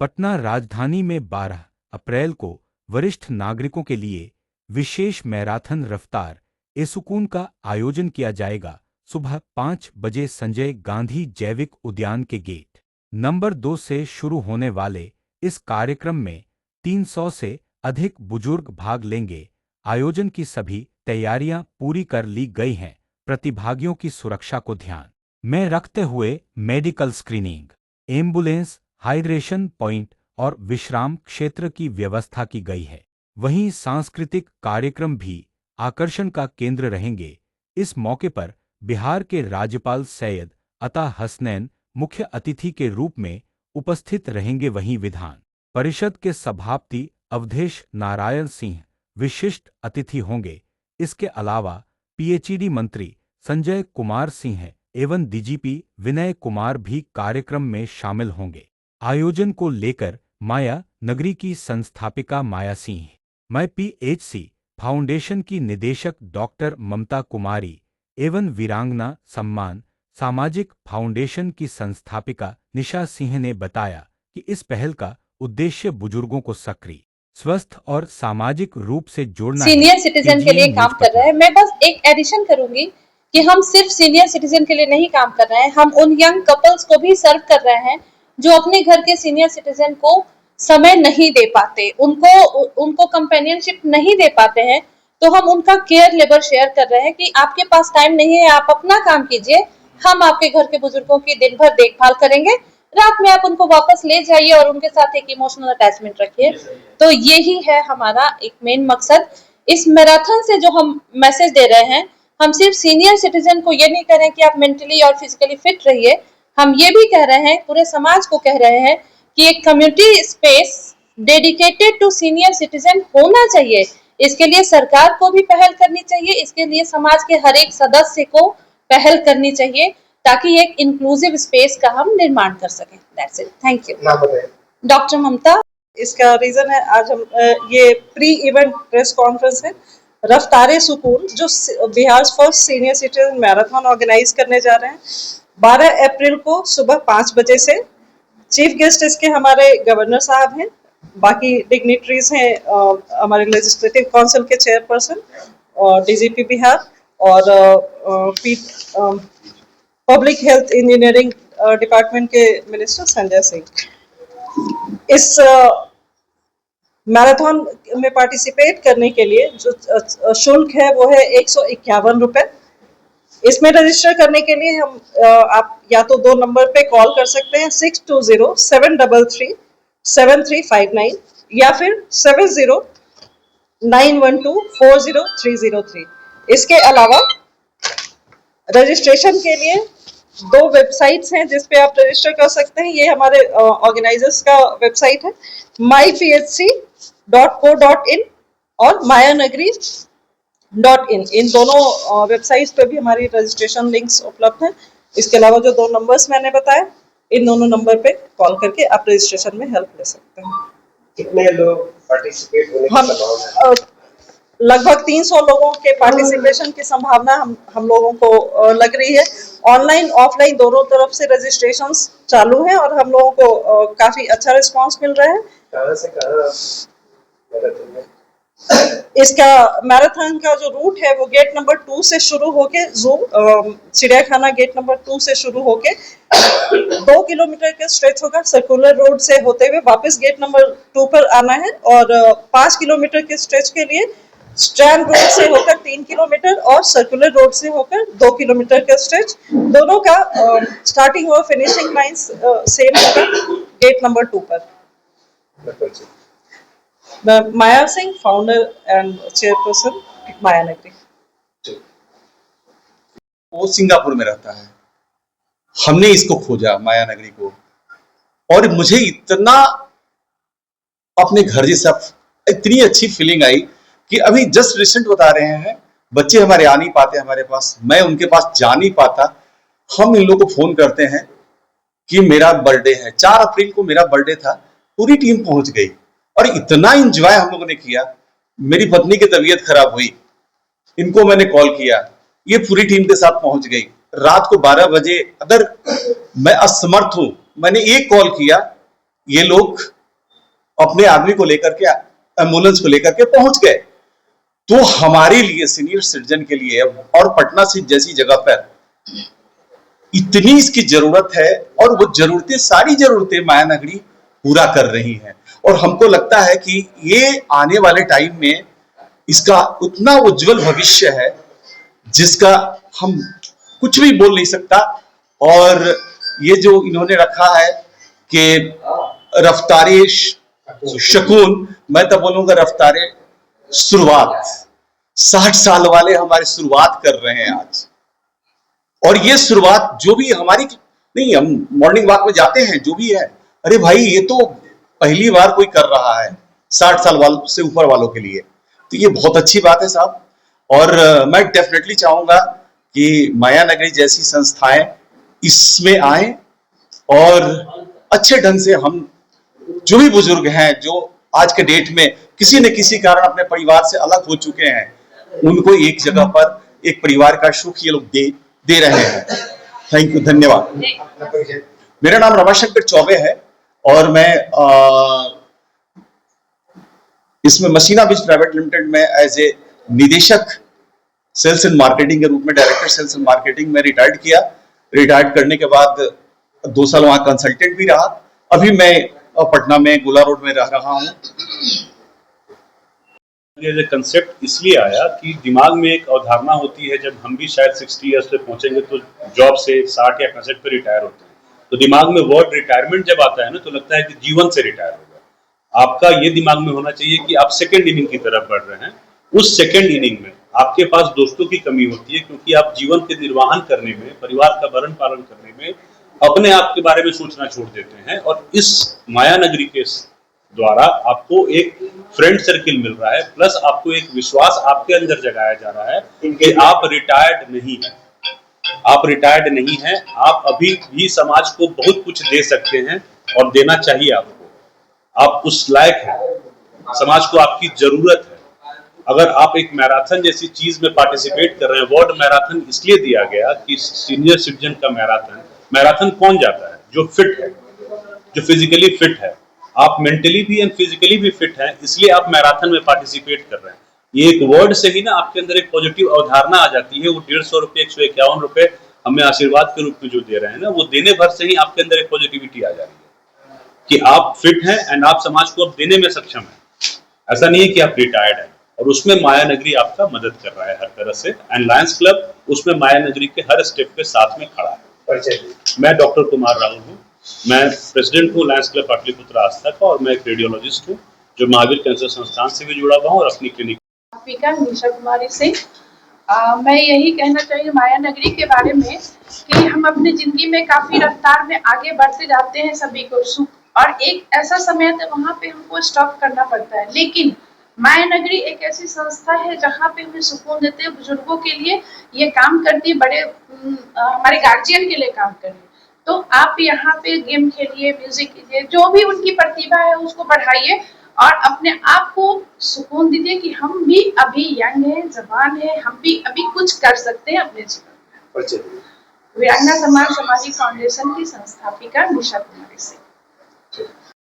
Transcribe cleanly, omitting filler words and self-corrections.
पटना राजधानी में 12 अप्रैल को वरिष्ठ नागरिकों के लिए विशेष मैराथन रफ्तार ए सुकून का आयोजन किया जाएगा। सुबह 5 बजे संजय गांधी जैविक उद्यान के गेट नंबर 2 से शुरू होने वाले इस कार्यक्रम में 300 से अधिक बुजुर्ग भाग लेंगे। आयोजन की सभी तैयारियां पूरी कर ली गई हैं। प्रतिभागियों की सुरक्षा को ध्यान में रखते हुए medical screening, ambulance, hydration point और विश्राम क्षेत्र की व्यवस्था की गई है। वहीं सांस्कृतिक कार्यक्रम भी आकर्षण का केंद्र रहेंगे। इस मौके पर बिहार के राज्यपाल सैयद अता हसनैन मुख्य अतिथि के रूप में उपस्थित रहेंगे। वहीं विधान परिषद के सभापति अवधेश नारायण सिंह विशिष्ट अतिथि होंगे। इसके अलावा पीएचईडी मंत्री संजय कुमार सिंह एवं डीजीपी विनय कुमार भी कार्यक्रम में शामिल होंगे। आयोजन को लेकर माया नगरी की संस्थापिका माया सिंह, मैं पीएचसी फाउंडेशन की निदेशक डॉक्टर ममता कुमारी एवं वीरांगना सम्मान सामाजिक फाउंडेशन की संस्थापिका निशा सिंह ने बताया कि इस पहल का उद्देश्य बुजुर्गों को सक्रिय, स्वस्थ और सामाजिक रूप से जोड़ना सीनियर सिटीजन के लिए काम कर रहा है। मैं बस एक एडिशन करूंगी कि हम सिर्फ सीनियर सिटीजन के लिए नहीं काम कर रहे हैं, हम उन यंग कपल्स को भी सर्व कर रहे हैं जो अपने घर के सीनियर सिटीजन को समय नहीं दे पाते, उनको कंपेनियनशिप नहीं दे पाते हैं। तो हम उनका केयर लेबर शेयर कर रहे हैं कि आपके पास टाइम नहीं है, आप अपना काम कीजिए, हम आपके घर के बुजुर्गों की दिन भर देखभाल करेंगे, रात में आप उनको वापस ले जाइए और उनके साथ एक इमोशनल अटैचमेंट रखिए। तो यही है हमारा एक मेन मकसद। इस मैराथन से जो हम मैसेज दे रहे हैं, हम सिर्फ सीनियर सिटीजन को ये नहीं कह रहे हैं कि आप मेंटली और फिजिकली फिट रहिए, हम ये भी कह रहे हैं, पूरे समाज को कह रहे हैं कि एक community space dedicated to senior citizen होना चाहिए। इसके लिए सरकार को भी पहल करनी चाहिए, इसके लिए समाज के हर एक सदस्य को पहल करनी चाहिए ताकि एक इंक्लूसिव स्पेस का हम निर्माण कर सकें। That's it, thank you. Doctor Mamta. इसका रीजन है आज हम ये प्री इवेंट प्रेस कॉन्फ्रेंस है रफ्तारे सुकून जो Bihar first senior citizen marathon organize करने जा रहे हैं 12 अप्रैल को सुबह 5 बजे से। चीफ गेस्ट इसके हमारे गवर्नर साहब हैं, बाकी डिग्निटरीज हैं, हमारे लेजिस्लेटिव काउंसिल के चेयरपर्सन और डीजीपी बिहार और पब्लिक हेल्थ इंजीनियरिंग डिपार्टमेंट के मिनिस्टर संजय सिंह। इस मैराथन में पार्टिसिपेट करने के लिए जो शुल्क है वो है 151 रुपए। इसमें रजिस्टर करने के लिए हम आप या तो 2 नंबर पे कॉल कर सकते हैं 6207337359 या फिर 7091240303। इसके अलावा रजिस्ट्रेशन के लिए 2 वेबसाइट्स हैं जिस पे आप रजिस्टर कर सकते हैं। ये हमारे ऑर्गेनाइजर्स का वेबसाइट है myphc.co.in और mayanagri.in। इन दोनों वेबसाइट्स पे भी हमारी रजिस्ट्रेशन लिंक्स उपलब्ध हैं। इसके अलावा जो 2 नंबर्स मैंने बताए, इन दोनों नंबर पे कॉल करके आप रजिस्ट्रेशन में हेल्प ले सकते हैं। कितने लोग पार्टिसिपेट होने की संभावना है? लगभग 300 लोगों के पार्टिसिपेशन की संभावना हम लोगों को लग रही है। ऑनलाइन ऑफलाइन दोनों तरफ से रजिस्ट्रेशंस चालू हैं और हम लोगों को काफी अच्छा रिस्पांस मिल रहा है। कहां से कहां इसका मैराथन का जो रूट है वो गेट नंबर 2 से शुरू होके चिड़ियाखाना गेट नंबर 2 से शुरू होके 2 किलोमीटर का स्ट्रेच होगा। सर्कुलर रोड से होते हुए वापस गेट नंबर 2 पर आना है और 5 किलोमीटर के स्ट्रेच के लिए स्ट्रैंड रोड से होकर 3 किलोमीटर और सर्कुलर रोड से होकर 2 किलोमीटर का स्ट्रेच। दोनों का स्टार्टिंग और फिनिशिंग लाइंस सेम होगा गेट नंबर 2 पर। माया सिंह, फाउंडर एंड चेयरपर्सन माया नगरी। वो सिंगापुर में रहता है। हमने इसको खोजा माया नगरी को और मुझे इतना अपने घर जैसा इतनी अच्छी फीलिंग आई कि अभी जस्ट रिसेंट बता रहे हैं बच्चे हमारे आ नहीं पाते हमारे पास, मैं उनके पास जा नहीं पाता। हम इन लोगों को फोन करते हैं कि मेरा बर्थडे है, 4 अप्रैल को मेरा बर्थडे था, पूरी टीम पहुंच गई और इतना एंजॉय हम लोगों ने किया। मेरी पत्नी की तबीयत खराब हुई, इनको मैंने कॉल किया, ये पूरी टीम के साथ पहुंच गई। रात को 12 बजे अगर मैं असमर्थ हूं, मैंने एक कॉल किया ये लोग अपने आदमी को लेकर के, एम्बुलेंस को लेकर के पहुंच गए। तो हमारे लिए, सीनियर सिटीजन के लिए, और पटना से जैसी जगह पर इतनी इसकी जरूरत है, और वो जरूरतें, सारी जरूरतें माया नगरी पूरा कर रही हैं। और हमको लगता है कि ये आने वाले टाइम में इसका उतना उज्जवल भविष्य है जिसका हम कुछ भी बोल नहीं सकता। और ये जो इन्होंने रखा है कि रफ्तारे शकून, मैं तो बोलूंगा रफ्तारे शुरुआत। 60 साल वाले हमारे शुरुआत कर रहे हैं आज, और ये शुरुआत जो भी हमारी नहीं, हम मॉर्निंग वॉक में जाते हैं, जो भी है, अरे भाई ये तो पहली बार कोई कर रहा है 60 साल वालों से ऊपर वालों के लिए, तो ये बहुत अच्छी बात है साहब। और मैं डेफिनेटली चाहूंगा कि माया नगरी जैसी संस्थाएं इसमें आए, और अच्छे ढंग से हम जो भी बुजुर्ग हैं जो आज के डेट में किसी न किसी कारण अपने परिवार से अलग हो चुके हैं, उनको एक जगह पर एक परिवार का सुख ये लोग दे रहे हैं। थैंक यू, धन्यवाद। मेरा नाम रमाशंकर चौबे है, और मैं इसमें मसीना बीज प्राइवेट लिमिटेड में एज ए निदेशक सेल्स एंड मार्केटिंग के रूप में, डायरेक्टर सेल्स एंड मार्केटिंग में रिटायर्ड किया। रिटायर्ड करने के बाद 2 साल वहां कंसल्टेंट भी रहा। अभी मैं पटना में गोला रोड में रह रहा हूँ। ये कंसेप्ट इसलिए आया कि दिमाग में एक अवधारणा होती है, जब हम भी शायद 60 ईयर्स पे पहुंचेंगे तो जॉब से 60 या 65 पे रिटायर होते हैं, तो दिमाग में वर्ड रिटायरमेंट जब आता है ना, तो लगता है कि जीवन से रिटायर होगा। आपका ये दिमाग में होना चाहिए कि आप सेकेंड इनिंग की तरफ बढ़ रहे हैं। उस सेकेंड इनिंग में आपके पास दोस्तों की कमी होती है, क्योंकि आप जीवन के निर्वाहन करने में, परिवार का भरण पालन करने में अपने आप के बारे में सोचना छोड़ देते हैं। और इस माया नगरी के द्वारा आपको एक फ्रेंड सर्किल मिल रहा है, प्लस आपको एक विश्वास आपके अंदर जगाया जा रहा है कि आप रिटायर्ड नहीं हैं। आप रिटायर्ड नहीं हैं, आप अभी भी समाज को बहुत कुछ दे सकते हैं, और देना चाहिए आपको। आप उस लायक हैं, समाज को आपकी जरूरत है। अगर आप एक मैराथन जैसी चीज में पार्टिसिपेट कर रहे हैं, वर्ल्ड मैराथन इसलिए दिया गया कि सीनियर सिटीजन का मैराथन। मैराथन कौन जाता है? जो फिट है, जो फिजिकली फिट है। आप मेंटली भी एंड फिजिकली भी फिट हैं, इसलिए आप मैराथन में पार्टिसिपेट कर रहे हैं। ये एक वर्ड से ही ना आपके अंदर एक पॉजिटिव अवधारणा आ जाती है। वो 150 रुपये, 151 रुपये हमें आशीर्वाद के रूप में जो दे रहे हैं ना, वो देने भर से ही आपके अंदर एक पॉजिटिविटी आ जा रही है कि आप फिट हैं एंड आप समाज को अब देने में सक्षम है। ऐसा नहीं है कि आप रिटायर्ड हैं। और उसमें माया नगरी आपका मदद कर रहा है हर तरह से, एंड लायंस क्लब उसमें माया नगरी के हर स्टेप के साथ में खड़ा है। मैं डॉक्टर कुमार राहुल हूँ, मैं प्रेसिडेंट हूँ लायंस क्लब पाटलिपुत्र आस्था का, और मैं एक रेडियोलॉजिस्ट हूँ जो महावीर कैंसर संस्थान से भी जुड़ा हुआ हूँ, और अपनी क्लिनिक निशा कुमारी से। मैं यही कहना चाहिए माया नगरी के बारे में कि हम अपनी जिंदगी में काफी रफ्तार में आगे बढ़ते जाते हैं सभी को सुख, और एक ऐसा समय है वहाँ पे हमको स्टॉप करना पड़ता है। लेकिन माया नगरी एक ऐसी संस्था है जहाँ पे हमें सुकून देते हैं, बुजुर्गों के लिए ये काम करती है, बड़े हमारे गार्जियन के लिए काम कर रही है। तो आप यहाँ पे गेम खेलिए, म्यूजिक कीजिए, जो भी उनकी प्रतिभा है उसको बढ़ाइए, और अपने आप को सुकून दीजिए कि हम भी अभी यंग हैं, जवान हैं, हम भी अभी कुछ कर सकते हैं अपने जीवन में। वीरांगना समाज सामाजिक फाउंडेशन की संस्थापिका निशा कुमारी से।